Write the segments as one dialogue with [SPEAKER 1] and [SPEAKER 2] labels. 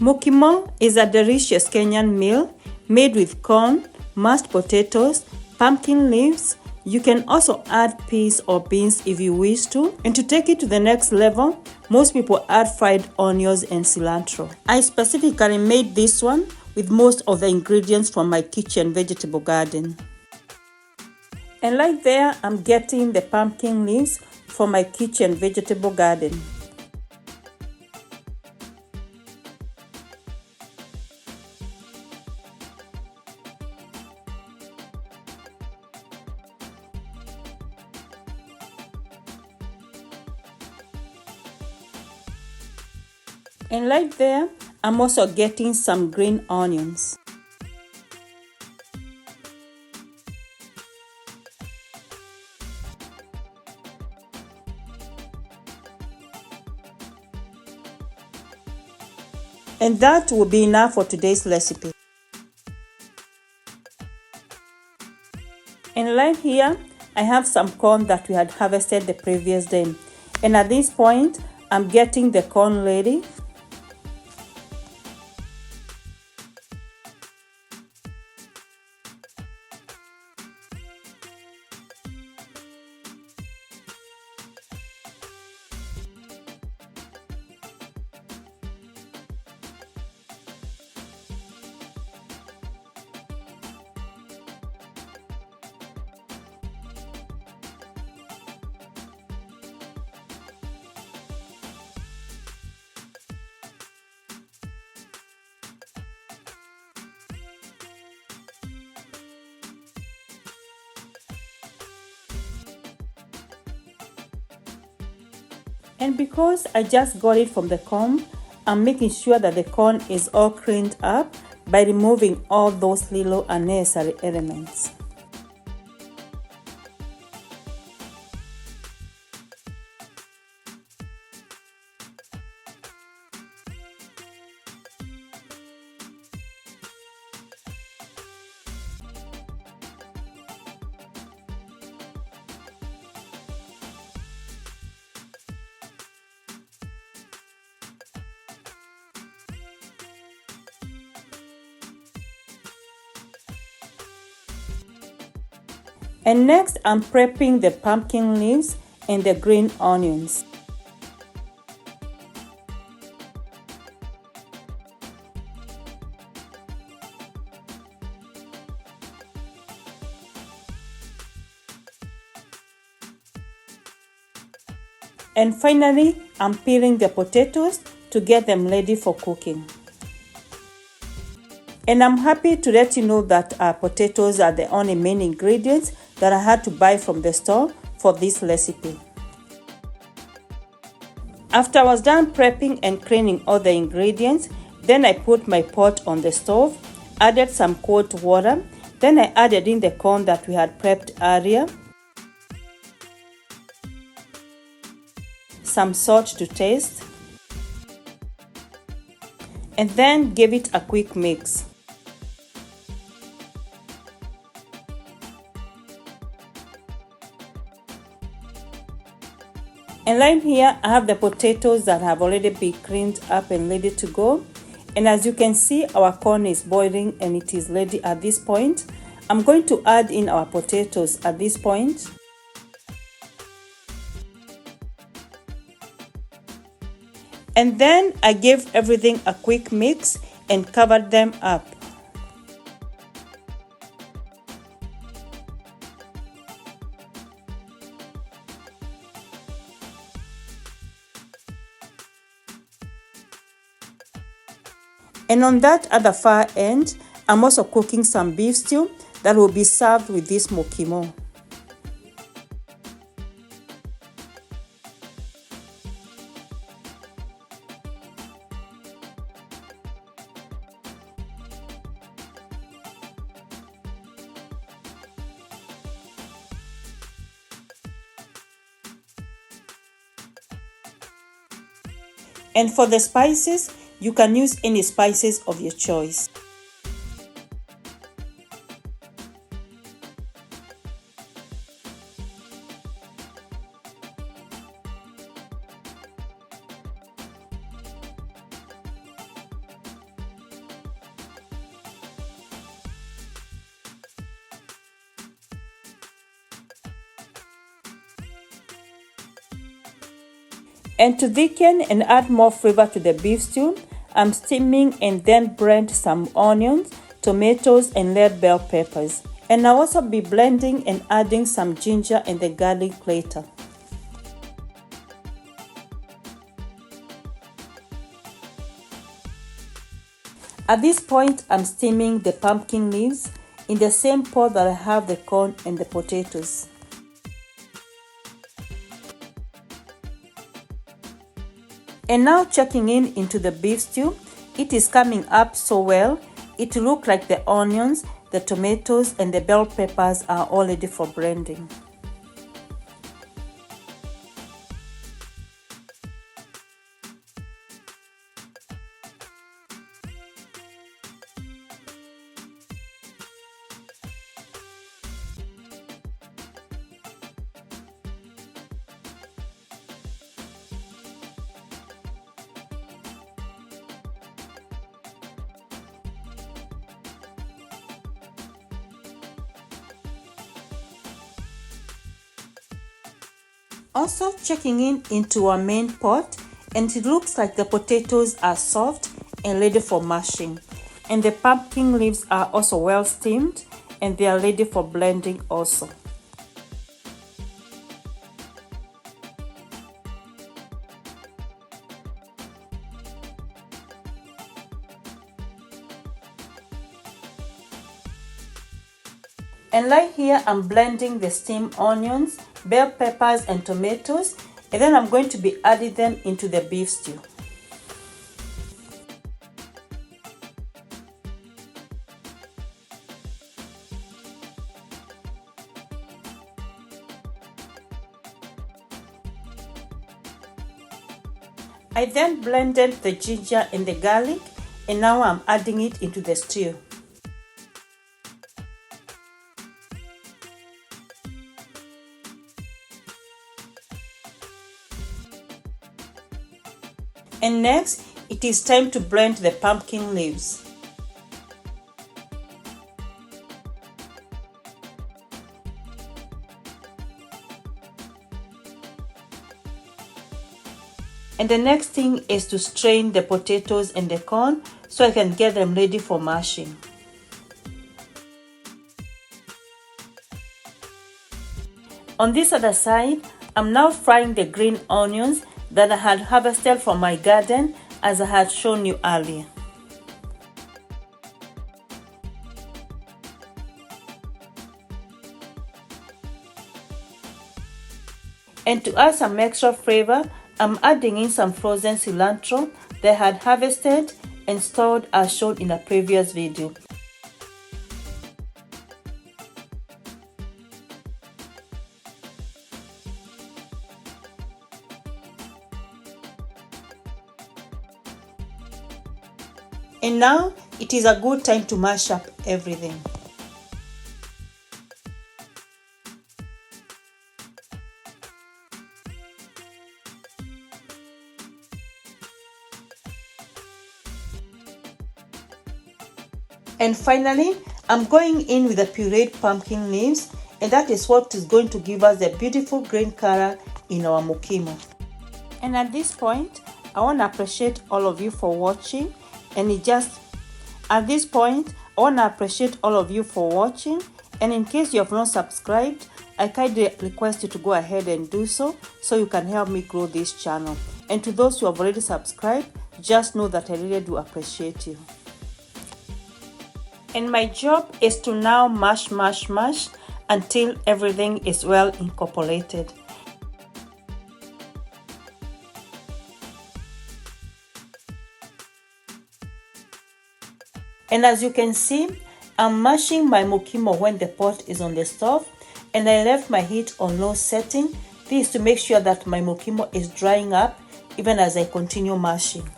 [SPEAKER 1] Mukimo is a delicious Kenyan meal made with corn, mashed potatoes, pumpkin leaves. You can also add peas or beans if you wish to. And to take it to the next level, most people add fried onions and cilantro. I specifically made this one with most of the ingredients from my kitchen vegetable garden. And right there, I'm getting the pumpkin leaves from my kitchen vegetable garden. And right there, I'm also getting some green onions. And that will be enough for today's recipe. And right here, I have some corn that we had harvested the previous day. And at this point, I'm getting the corn ready. And because I just got it from the comb, I'm making sure that the corn is all cleaned up by removing all those little unnecessary elements. And next, I'm prepping the pumpkin leaves and the green onions. And finally, I'm peeling the potatoes to get them ready for cooking. And I'm happy to let you know that potatoes are the only main ingredients that I had to buy from the store for this recipe. After I was done prepping and cleaning all the ingredients, then I put my pot on the stove, added some cold water, then I added in the corn that we had prepped earlier, some salt to taste, and then give it a quick mix. And right here, I have the potatoes that have already been cleaned up and ready to go. And as you can see, our corn is boiling and it is ready at this point. I'm going to add in our potatoes at this point. And then I gave everything a quick mix and covered them up. And on that other far end, I'm also cooking some beef stew that will be served with this mukimo. And for the spices, you can use any spices of your choice. And to thicken and add more flavor to the beef stew, I'm steaming and then blend some onions, tomatoes, and red bell peppers. And I'll also be blending and adding some ginger and the garlic later. At this point, I'm steaming the pumpkin leaves in the same pot that I have the corn and the potatoes. And now checking in into the beef stew, it is coming up so well. It looks like the onions, the tomatoes, and the bell peppers are all ready for blending. Also checking in into our main pot, and it looks like the potatoes are soft and ready for mashing. And the pumpkin leaves are also well steamed and they are ready for blending also. And right here I'm blending the steamed onions, bell peppers, and tomatoes, and then I'm going to be adding them into the beef stew. I then blended the ginger and the garlic, and now I'm adding it into the stew. And next, it is time to blend the pumpkin leaves. And the next thing is to strain the potatoes and the corn so I can get them ready for mashing. On this other side, I'm now frying the green onions that I had harvested from my garden as I had shown you earlier. And to add some extra flavor, I'm adding in some frozen cilantro that I had harvested and stored as shown in a previous video. And now it is a good time to mash up everything. And finally, I'm going in with the pureed pumpkin leaves, and that is what is going to give us the beautiful green color in our mukimo. And at this point, I want to appreciate all of you for watching. And at this point, I want to appreciate all of you for watching. And in case you have not subscribed, I kindly request you to go ahead and do so you can help me grow this channel. And to those who have already subscribed, just know that I really do appreciate you. And my job is to now mash until everything is well incorporated. And as you can see, I'm mashing my mukimo when the pot is on the stove, and I left my heat on low setting. This is to make sure that my mukimo is drying up even as I continue mashing.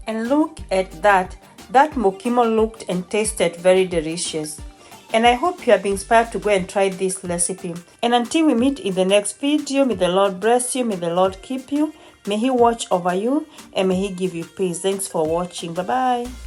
[SPEAKER 1] And look at that. That mukimo looked and tasted very delicious. And I hope you have been inspired to go and try this recipe. And until we meet in the next video, may the Lord bless you, may the Lord keep you, may He watch over you, and may He give you peace. Thanks for watching. Bye-bye.